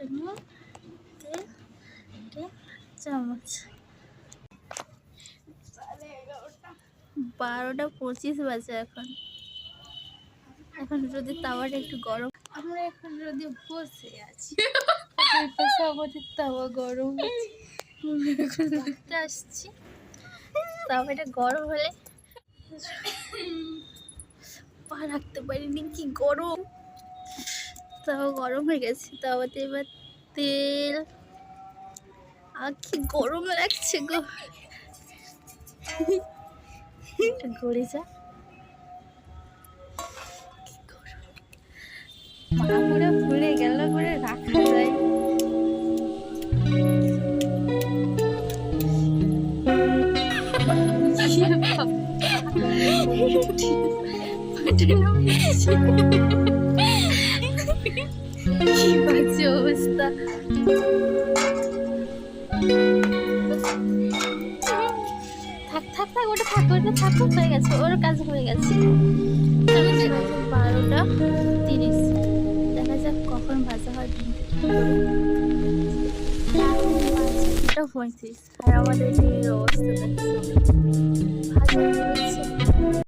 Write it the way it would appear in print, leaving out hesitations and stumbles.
একটা নুন, তেল, চামচ। 12:25 বাজে এখন। এখন যদি তাওয়াটা একটু গরম, আমরা এখন যদি বসে আছি, আমাদের তাওয়া গরম এখন দেখতে আসছি। তাওয়াটা গরম হলে পা রাখতে পারিনি, কি গরম। তাও গরম হয়ে গেছে, তাওয়াতে এবার তেল। আর কি গরম লাগছে গো, গড়ে যা। মাগুরা পুড়ে গেল করে রাখা যায়। কি বাজে অবস্থা। থাক থাক থাক, ওটা থাক, ওটা থাক, হয়ে গেছে, ওর কাজ হয়ে গেছে। 12:30। দেখা যাক কখন ভাজা হয় ডিমটা। 2:35 আর আমাদের এই অবস্থা দেখছো, ভাজা হয়েছে।